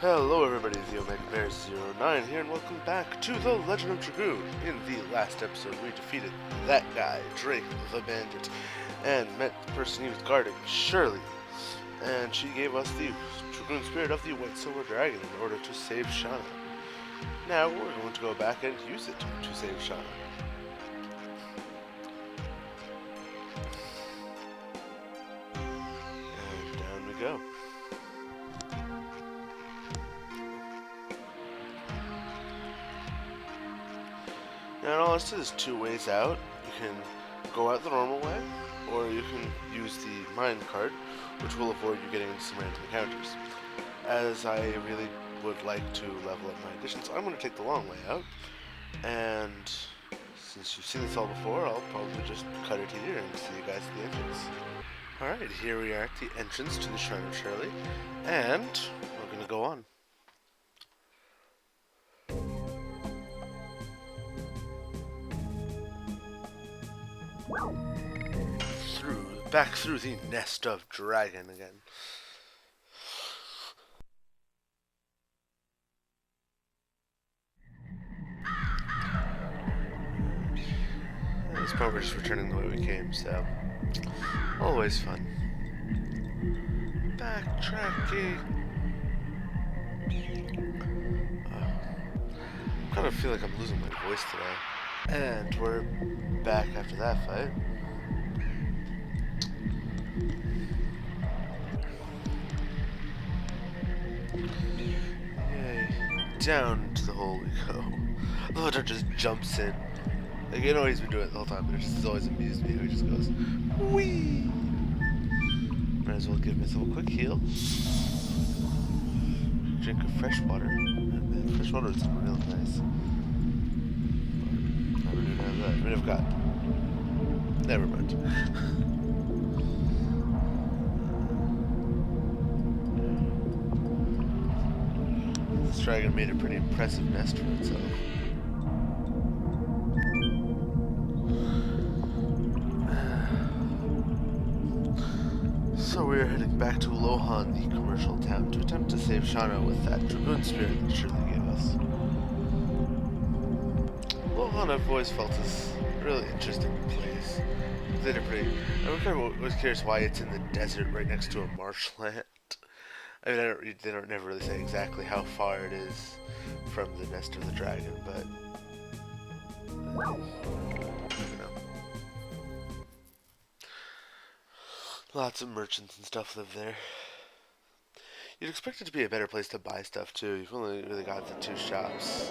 Hello everybody, the Omega Bear09 here, and welcome back to the Legend of Dragoon. In the last episode, we defeated that guy, Drake the Bandit, and met the person he was guarding, Shirley. And she gave us the Dragoon Spirit of the White Silver Dragoon in order to save Shana. Now we're going to go back and use it to save Shana. And down we go. Now, in all honesty, there's two ways out. You can go out the normal way, or you can use the mine cart, which will avoid you getting into some random encounters. As I really would like to level up my additions, I'm going to take the long way out. And since you've seen this all before, I'll probably just cut it here and see you guys at the entrance. Alright, here we are at the entrance to the Shrine of Shirley, and we're going to go on. Back through the nest of dragon again. At this point we're just returning the way we came, so always fun. Backtracking. I kind of feel like I'm losing my voice today. And we're back after that fight. Down to the hole we go. The hunter just jumps in. Like, you know what he's been doing the whole time, but it just always amused me how he just goes, whee! Might as well give myself a quick heal. Drink of fresh water. And then fresh water is real nice. But I don't even have that. I mean, I've got. Never mind. This dragon made a pretty impressive nest for itself. So we are heading back to Lohan, the commercial town, to attempt to save Shana with that Dragoon Spirit that Shirley gave us. Lohan I've always felt is a really interesting place. They did pretty. I was curious why it's in the desert right next to a marshland. I mean, they don't never really say exactly how far it is from the nest of the dragon, but I don't know. Lots of merchants and stuff live there. You'd expect it to be a better place to buy stuff too. You've only really got the two shops.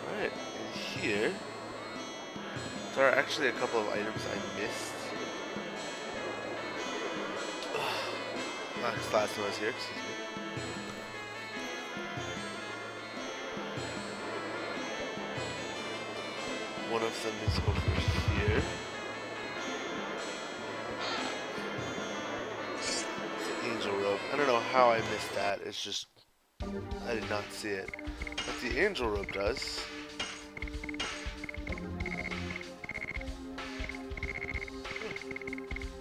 Alright, and here there are actually a couple of items I missed. Last time I was here, excuse me. One of them is over here. It's the angel robe. I don't know how I missed that. It's just I did not see it. What the angel robe does.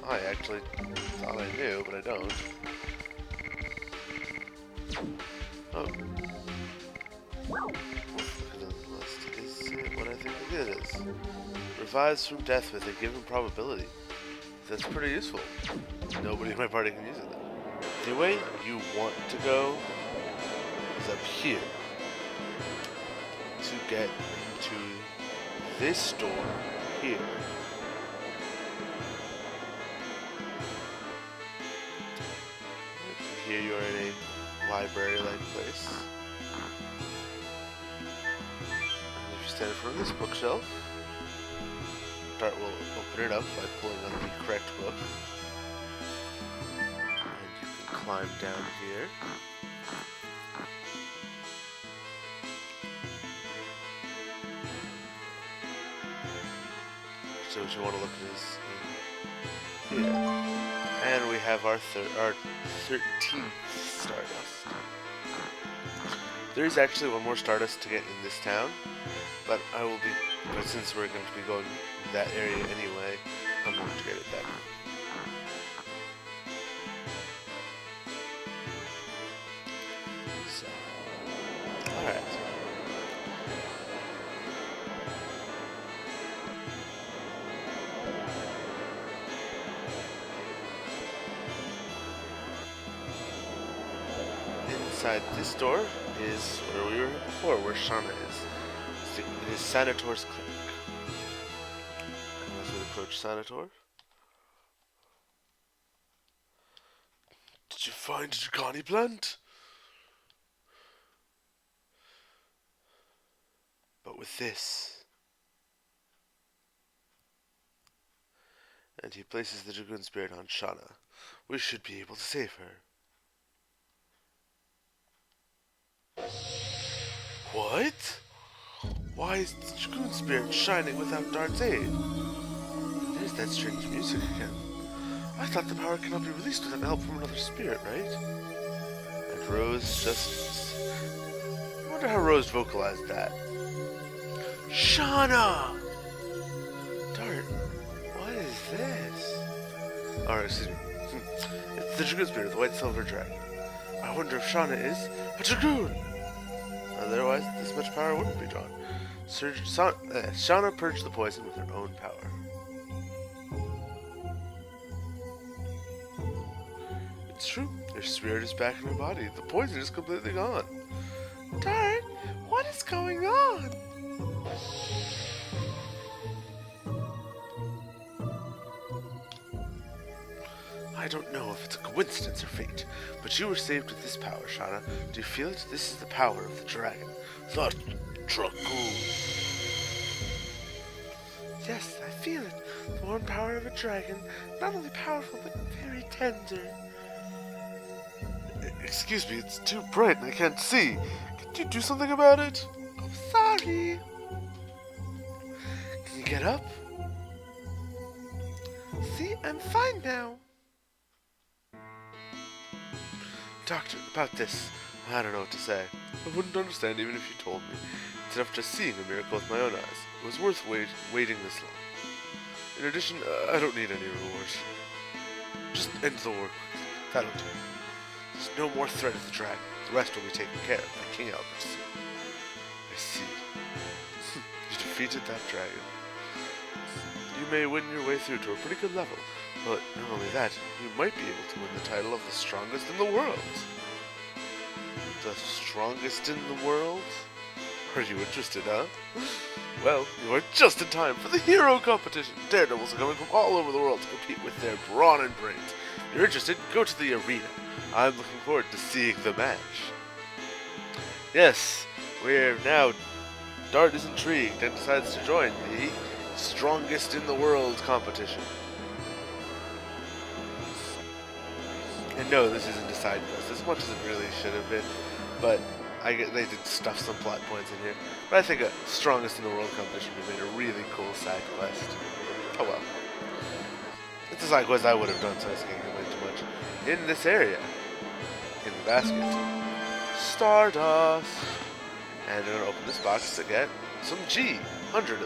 I actually thought I knew, but I don't. Oh. Look at the list. Is it what I think it is? Revives from death with a given probability. That's pretty useful. Nobody in my party can use it though. The way you want to go is up here. To get to this door here. Here you are in a library-like place. And if you stand in front of this bookshelf, Dart will open it up by pulling on the correct book. And you can climb down here. So what you want to look at is here. And we have our 13th Stardust. There is actually one more Stardust to get in this town, but since we're going to be going that area anyway, I'm going to get it then. Alright. Inside this door is where we were before, where Shana is. It is Sanator's clinic. And as we approach Sanator, did you find a Dragoni plant? But with this. And he places the Dragoon Spirit on Shana. We should be able to save her. What? Why is the Dragoon Spirit shining without Dart's aid? There's that strange music again. I thought the power cannot be released without help from another spirit, right? And Rose just... I wonder how Rose vocalized that. Shana! Dart, what is this? Alright, excuse me. It's the Dragoon Spirit, the White Silver Dragoon. I wonder if Shana is a Dragoon! Otherwise, this much power wouldn't be drawn. Shana purged the poison with her own power. It's true. Her spirit is back in her body. The poison is completely gone. Dart, what is going on? I don't know if it's a coincidence or fate, but you were saved with this power, Shana. Do you feel it? This is the power of the dragon. The Dragoon. Yes, I feel it. The warm power of a dragon. Not only powerful, but very tender. Excuse me, it's too bright and I can't see. Could you do something about it? I'm sorry. Can you get up? See, I'm fine now. Doctor, about this, I don't know what to say. I wouldn't understand even if you told me. It's enough just seeing a miracle with my own eyes. It was worth waiting this long. In addition, I don't need any rewards. Just end the war quickly. That'll do. There's no more threat of the dragon. The rest will be taken care of by King Albert soon. I see. You defeated that dragon. You may win your way through to a pretty good level. But not only that, you might be able to win the title of the strongest in the world. The strongest in the world? Are you interested, huh? Well, you are just in time for the hero competition. Daredevils are coming from all over the world to compete with their brawn and brains. If you're interested, go to the arena. I'm looking forward to seeing the match. Yes, we're now... Dart is intrigued and decides to join the strongest in the world competition. And no, this isn't a side quest, as much as it really should have been, but they did stuff some plot points in here. But I think a strongest in the world competition would have made a really cool side quest. Oh well. It's a side quest I would have done, so I was getting away too much. In this area, in the basket, Stardust. And I'm going to open this box to get some G. 100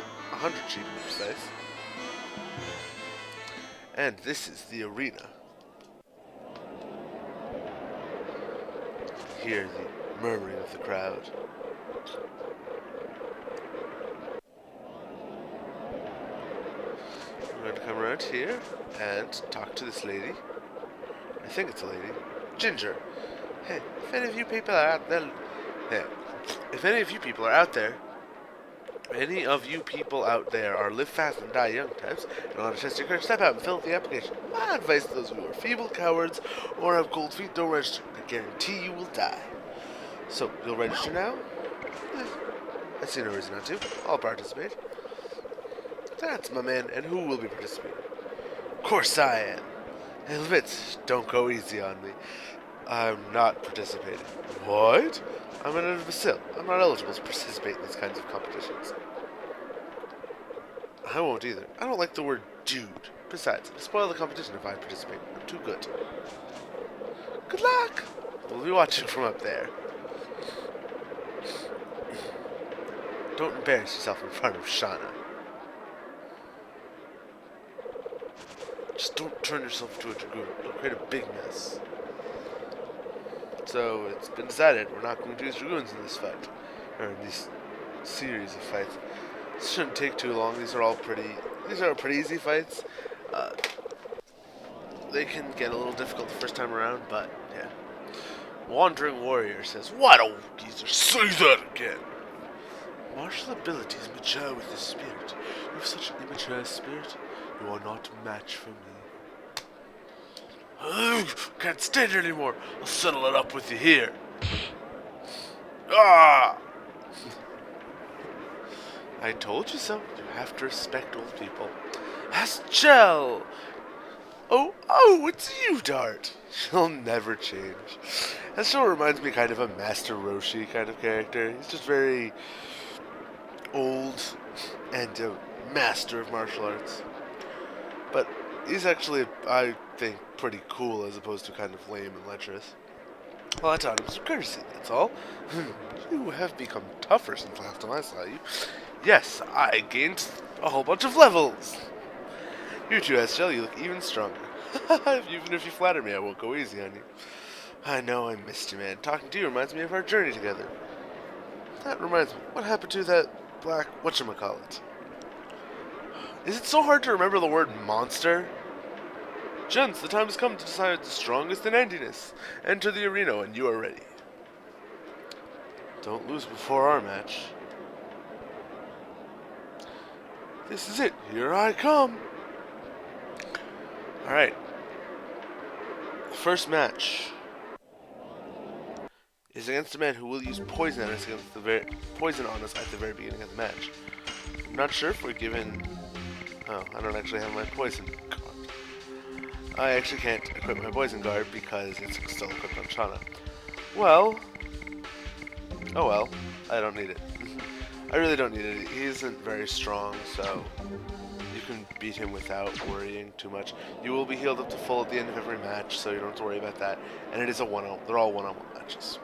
G to be precise. And this is the arena. Hear the murmuring of the crowd. I'm going to come around here and talk to this lady. I think it's a lady. Ginger. Hey, if any of you people are out there... Hey, if any of you people are out there... Any of you people out there are live fast and die young types and want to test your courage, step out and fill out the application. My advice to those who are feeble, cowards, or have cold feet, don't register. I guarantee you will die. So, you'll register now? I see no reason not to. I'll participate. That's my man, and who will be participating? Of course I am. Hey, Levitz, don't go easy on me. I'm not participating. What? I'm an imbecile. I'm not eligible to participate in these kinds of competitions. I won't either. I don't like the word dude. Besides, it'll spoil the competition if I participate. I'm too good. Good luck! We'll be watching from up there. Don't embarrass yourself in front of Shana. Just don't turn yourself into a dragoon. It'll create a big mess. So it's been decided we're not going to use Dragoons in this fight, or in this series of fights. This shouldn't take too long. These are pretty easy fights. Uh, they can get a little difficult the first time around, but yeah. Wandering Warrior says, "Why don't geezer say that again? Martial abilities mature with the spirit. You have such an immature spirit. You are not a match for me. Can't stand it anymore. I'll settle it up with you here. Ah! I told you so. You have to respect old people. Haschel! Oh, it's you, Dart. She'll never change. Haschel reminds me kind of a Master Roshi kind of character. He's just very old and a master of martial arts. But he's actually, I think, pretty cool as opposed to kind of lame and lecherous. Well, I taught him some courtesy, that's all. You have become tougher since last time I saw you. Yes, I gained a whole bunch of levels. You too, Haschel, you look even stronger. Even if you flatter me, I won't go easy on you. I know I missed you, man. Talking to you reminds me of our journey together. That reminds me, what happened to that black whatchamacallit? Is it so hard to remember the word monster? Gents, the time has come to decide the strongest in Endiness. Enter the arena when you are ready. Don't lose before our match. This is it. Here I come. Alright. First match is against a man who will use poison on us at the very beginning of the match. I'm not sure if we're given... Oh, I don't actually have my poison guard. I actually can't equip my poison guard because it's still equipped on Shana. Well... Oh well. I don't need it. I really don't need it. He isn't very strong, so... You can beat him without worrying too much. You will be healed up to full at the end of every match, so you don't have to worry about that. And it is a they're all one-on-one matches.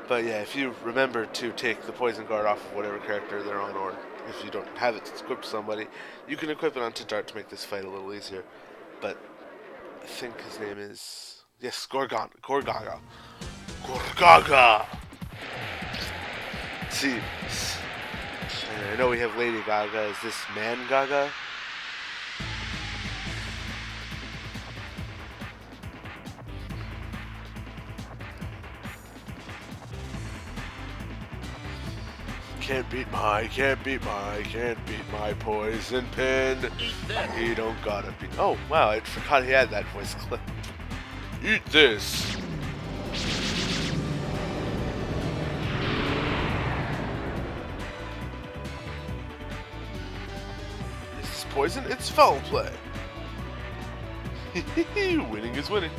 But yeah, if you remember to take the poison guard off of whatever character they're on, or if you don't have it equipped to somebody, you can equip it onto Dart to make this fight a little easier. But I think his name is... Yes, Gorgaga. See, I know we have Lady Gaga. Is this Man Gaga? Can't beat my poison pin. He don't gotta beat. Oh wow, I forgot he had that voice clip. Eat this. Is this poison? It's foul play. Winning is winning.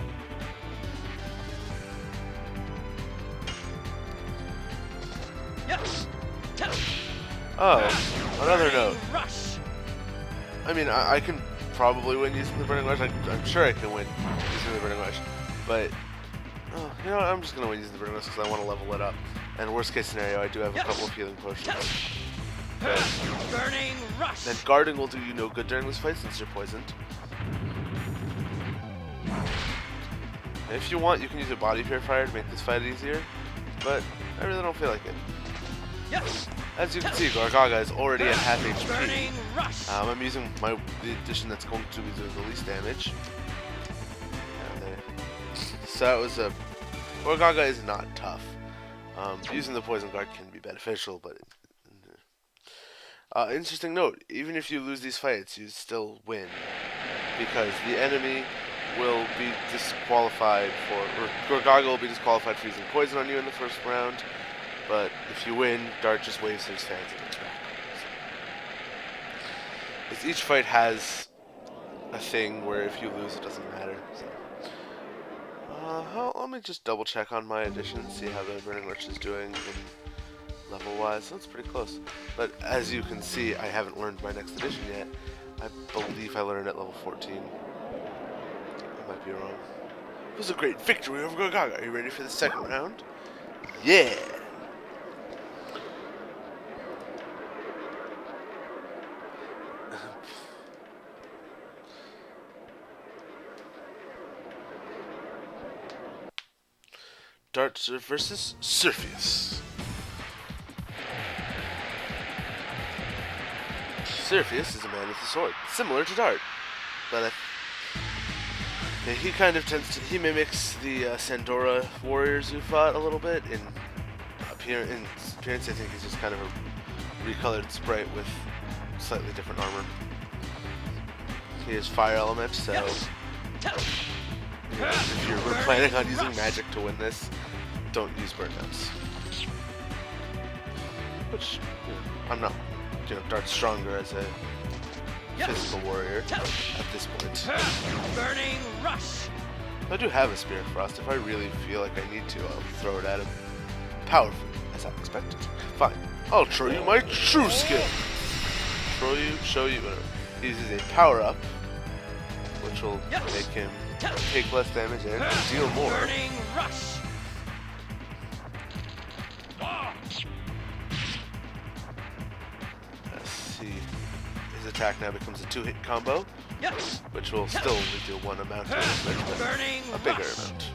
Oh, another note. I mean, I can probably win using the Burning Rush. I'm sure I can win using the Burning Rush. But, you know what? I'm just going to win using the Burning Rush because I want to level it up. And worst case scenario, I do have a couple of healing potions. Burning Rush! Then guarding will do you no good during this fight since you're poisoned. And if you want, you can use a body purifier to make this fight easier. But I really don't feel like it. As you can see, Gorgaga is already at half HP. I'm using the addition that's going to be doing the least damage. So that was a... Gorgaga is not tough. Using the poison guard can be beneficial, but... interesting note, even if you lose these fights, you still win. Because the enemy will be disqualified for... Or Gorgaga will be disqualified for using poison on you in the first round. But if you win, Dart just waves his fans in the back. So. Each fight has a thing where if you lose, it doesn't matter. So. Let me just double check on my addition, see how the Burning Rush is doing in level-wise. That's pretty close. But as you can see, I haven't learned my next addition yet. I believe I learned at level 14. I might be wrong. It was a great victory over Gorgaga. Are you ready for the second round? Yeah! Dart versus Surfius. Surfius is a man with a sword, similar to Dart, but he kind of he mimics the Sandora warriors who fought a little bit. In appearance, I think he's just kind of a recolored sprite with slightly different armor. He has fire element, so if you're planning on using magic to win this, don't use burnouts. Which, I'm not. Dart's stronger as a physical warrior at this point. Burning rush. I do have a Spear of Frost. If I really feel like I need to, I'll throw it at him. Powerful, as I expected. Fine. I'll show you my true skill. Show you. He uses a power up, which will make him take less damage and deal more. Burning rush. His attack now becomes a 2-hit combo, which will still only do one amount of damage, but a bigger amount.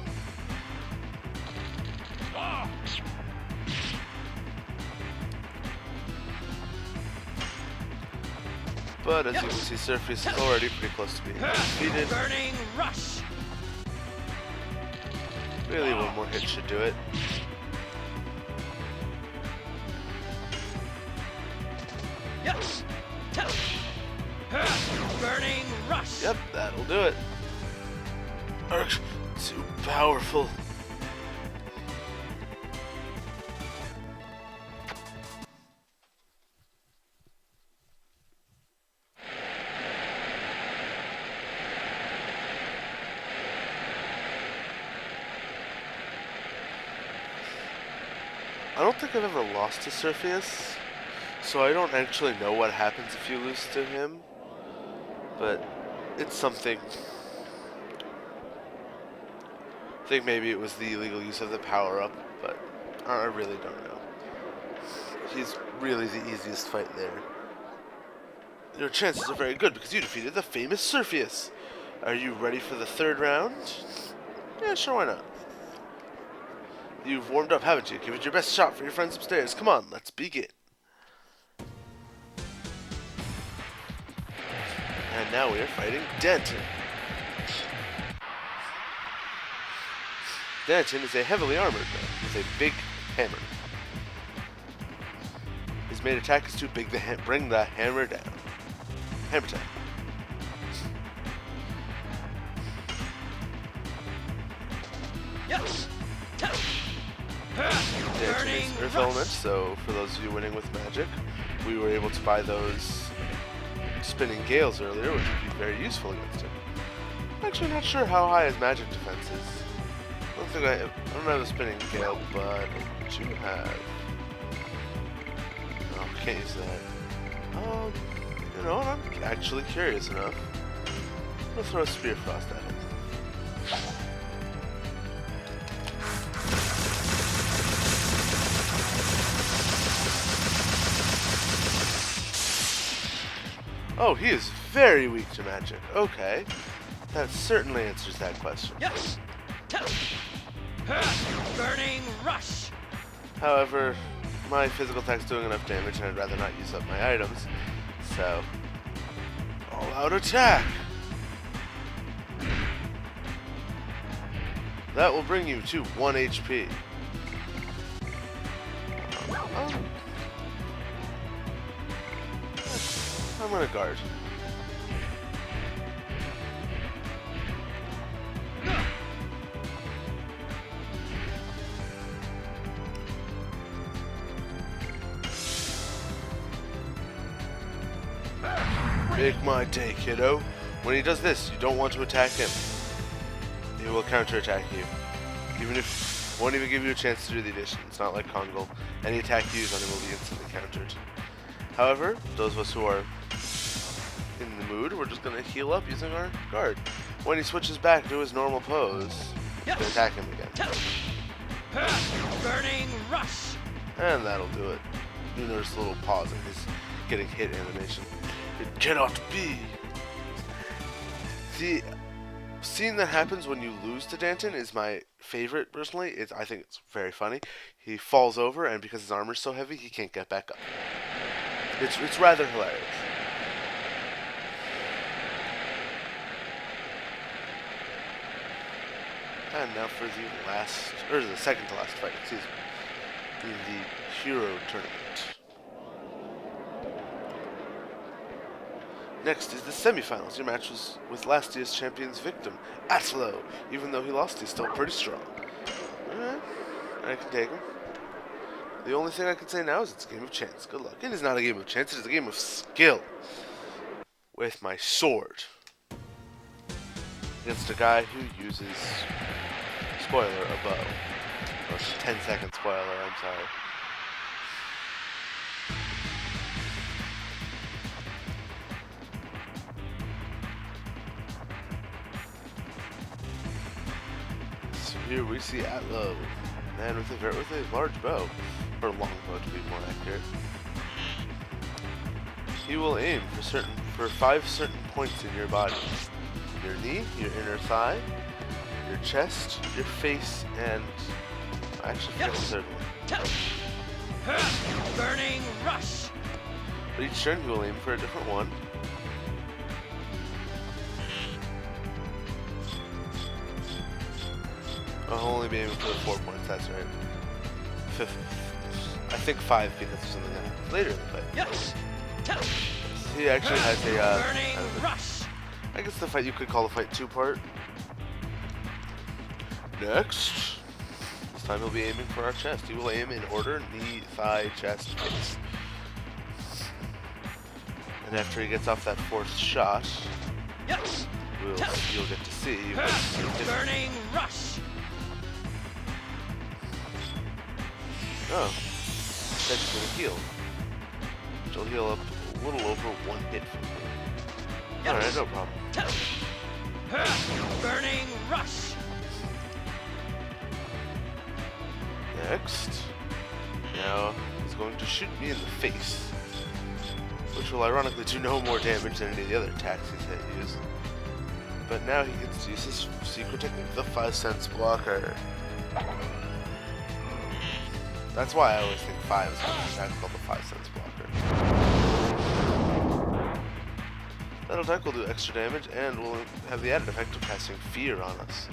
But as you can see, Surface is already pretty close to being defeated. Really, one more hit should do it. Burning rush. Yep, that'll do it. Arg, too powerful. I don't think I've ever lost to Surface, so I don't actually know what happens if you lose to him, but it's something. I think maybe it was the illegal use of the power-up, but I really don't know. He's really the easiest fight there. Your chances are very good because you defeated the famous Surface. Are you ready for the third round? Yeah, sure, why not? You've warmed up, haven't you? Give it your best shot for your friends upstairs. Come on, let's begin. And now we are fighting Danton. Danton is a heavily armored man with a big hammer. His main attack is to bring the hammer down. Hammer time. Danton is Earth Element, so for those of you winning with magic, we were able to buy those spinning gales earlier, which would be very useful against him. I'm actually not sure how high his magic defense is. I don't have a spinning gale, but I do have. Oh, I can't use that. You know, I'm actually curious enough. I'm gonna throw a Spear Frost at him. Oh, he is very weak to magic. Okay. That certainly answers that question. Burning rush. However, my physical attack's doing enough damage and I'd rather not use up my items. So, all out attack. That will bring you to 1 HP. I'm gonna guard. Make my day, kiddo. When he does this, you don't want to attack him. He will counterattack you. Even if won't even give you a chance to do the addition. It's not like Kongol. Any attack you use on him will be instantly countered. However, those of us who are in the mood, we're just gonna heal up using our guard. When he switches back to his normal pose, you can attack him again. Burning rush. And that'll do it. You notice a little pause in his getting hit animation. It cannot be. The scene that happens when you lose to Danton is my favorite personally. I think it's very funny. He falls over, and because his armor's so heavy, he can't get back up. It's rather hilarious. And now for the second to last fight, excuse me, in the Hero Tournament. Next is the semifinals. Your match was with last year's champion's victim, Atlo. Even though he lost, he's still pretty strong. Alright, I can take him. The only thing I can say now is it's a game of chance. Good luck. It is not a game of chance, it is a game of skill. With my sword. Against a guy who uses, spoiler, a bow. Or 10-second spoiler, I'm sorry. So here we see Atlo, man with a large bow, or long bow to be more accurate. He will aim for 5 certain points in your body: your knee, your inner thigh, your chest, your face, and I actually forget the third one. Burning rush. But each turn he will aim for a different one. I'll only be aiming for the 4 points, that's right. I think 5 because of something that happens later in the fight. Yes. He actually has a, Burning rush. I guess the fight, you could call the fight 2-part. Next. This time he'll be aiming for our chest. He will aim in order: knee, thigh, chest, face. And after he gets off that 4th shot, Yes. you'll get to see. Burning rush. Oh, that's just gonna heal. Which will heal up a little over 1 hit from me. Alright, no problem. Burning rush. Next. Now, he's going to shoot me in the face. Which will ironically do no more damage than any of the other attacks he's used. But now he gets to use his secret technique, the 5-cents blocker. That's why I always think 5 is what it's called, the 5-cents blocker. That attack will do extra damage and will have the added effect of casting fear on us,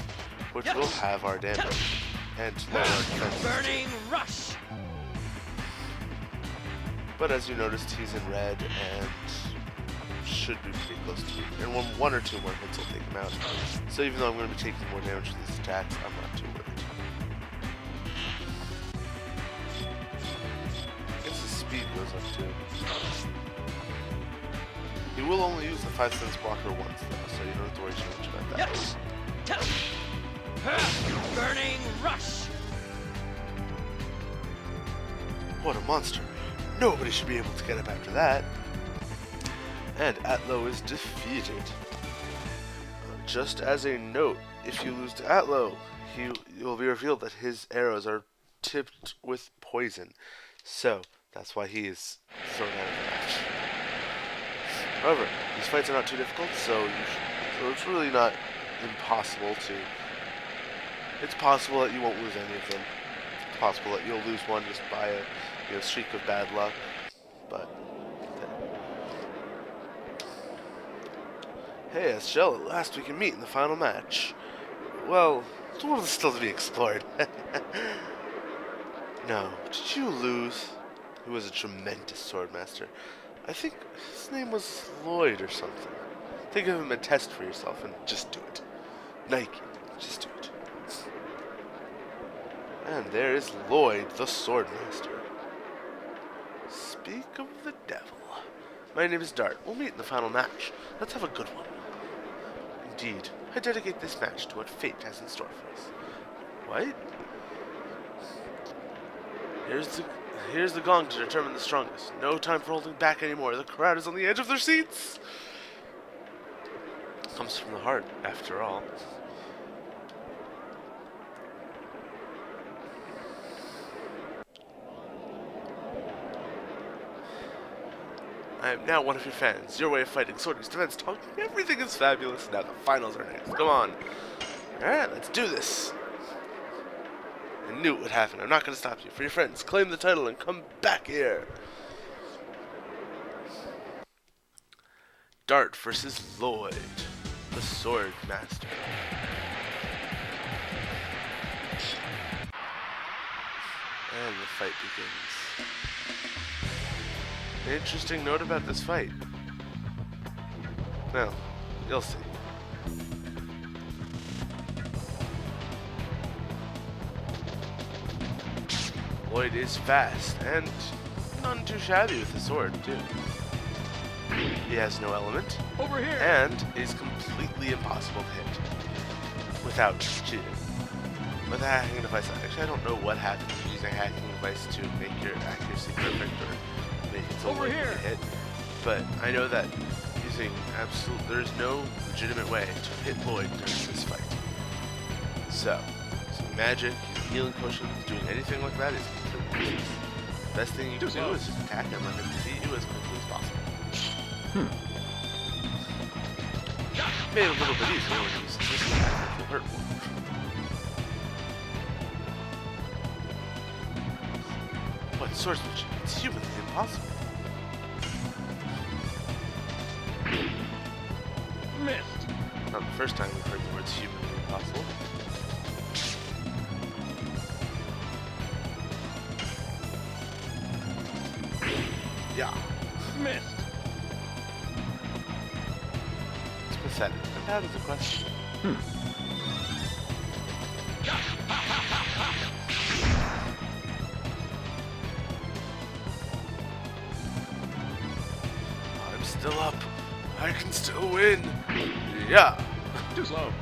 which will have our damage and lower our defense. Burning rush. But as you noticed, he's in red and should be pretty close to me. And one or two more hits will take him out. So even though I'm going to be taking more damage with these attacks, I'm not too worried. I guess his speed goes up too. He will only use the 5-cents blocker once though, so you don't have to worry too much about that. Yes. Burning rush. What a monster. Nobody should be able to get up after that. And Atlo is defeated. Just as a note, if you lose to Atlo, you'll be revealed that his arrows are tipped with poison. So, that's why he is thrown out of the match. However, these fights are not too difficult, so it's really not impossible to... It's possible that you won't lose any of them. It's possible that you'll lose one just by a streak of bad luck, but... Hey, Haschel, at last we can meet in the final match. Well, the world is still to be explored. No, did you lose? He was a tremendous swordmaster. I think his name was Lloyd or something. Think of him a test for yourself and just do it. Nike, just do it. And there is Lloyd, the swordmaster. Speak of the devil. My name is Dart. We'll meet in the final match. Let's have a good one. Indeed, I dedicate this match to what fate has in store for us. What? Here's the gong to determine the strongest. No time for holding back anymore. The crowd is on the edge of their seats. Comes from the heart, after all. I am now one of your fans. Your way of fighting, sorties, defense, talking, everything is fabulous. Now the finals are next. Come on. Alright, let's do this. I knew it would happen. I'm not going to stop you. For your friends, claim the title and come back here. Dart versus Lloyd, the Sword Master. And the fight begins. An interesting note about this fight. Well, you'll see. Lloyd is fast and none too shabby with the sword, too. He has no element, Over here. and is completely impossible to hit without cheating. With a hacking device, actually I don't know what happens when you use a hacking device to make your accuracy perfect or make it so Over Lloyd here. can hit, but I know that using there's no legitimate way to hit Lloyd during this fight. So, using magic, using healing potions, doing anything like that is completely useless. The best thing you can do is just attack him and defeat you as quickly as possible. Made it a little bit easier when you use this attack will hurt more. What swordsmanship? It's humanly impossible. Missed. Not the first time we've heard the words humanly impossible. Yeah. Missed. It's pathetic. And that is a question. I'm still up. I can still win. Yeah. Too slow.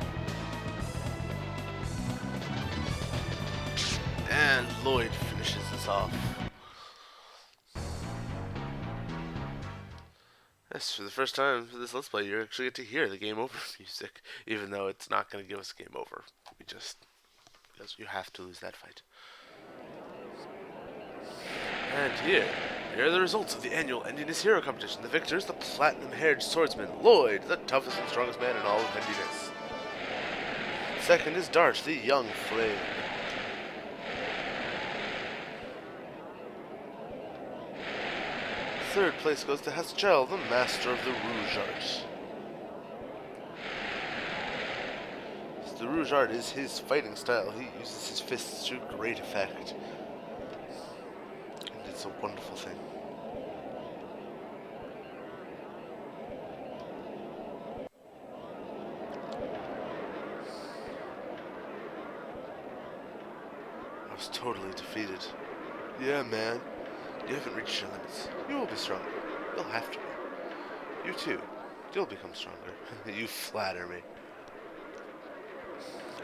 And Lloyd finishes this off. Yes, for the first time for this Let's Play, you actually get to hear the game over music, even though it's not going to give us game over. Because you have to lose that fight. And here are the results of the annual Endiness Hero Competition. The victors, the platinum-haired swordsman, Lloyd, the toughest and strongest man in all of Endiness. Second is Dart, the young flame. Third place goes to Haschel, the master of the Rouge art. The Rouge art is his fighting style. He uses his fists to great effect. And it's a wonderful thing. I was totally defeated. Yeah, man. You haven't reached your limits. You will be stronger. You'll have to be. You too. You'll become stronger. You flatter me.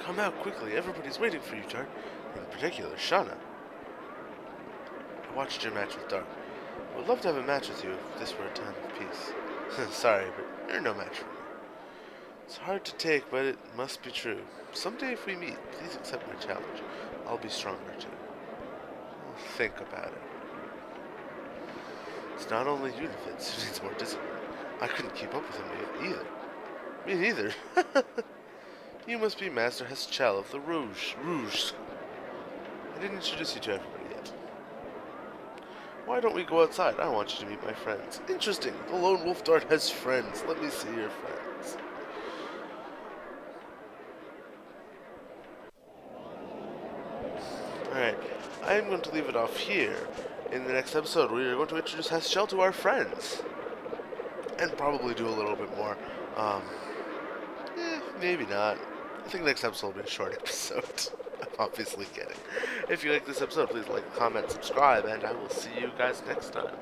Come out quickly. Everybody's waiting for you, Dart. In particular, Shana. I watched your match with Dart. I would love to have a match with you if this were a time of peace. Sorry, but you're no match for me. It's hard to take, but it must be true. Someday if we meet, please accept my challenge. I'll be stronger too. I'll think about it. It's not only you, the Fitz, who needs more discipline. I couldn't keep up with him either. Me neither. You must be Master Haschel of the Rouge. I didn't introduce you to everybody yet. Why don't we go outside? I want you to meet my friends. Interesting. The lone wolf Dart has friends. Let me see your friends. Alright. I am going to leave it off here. In the next episode, we are going to introduce Haschel to our friends. And probably do a little bit more. Maybe not. I think next episode will be a short episode. I'm obviously kidding. If you like this episode, please like, comment, subscribe, and I will see you guys next time.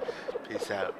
Peace out.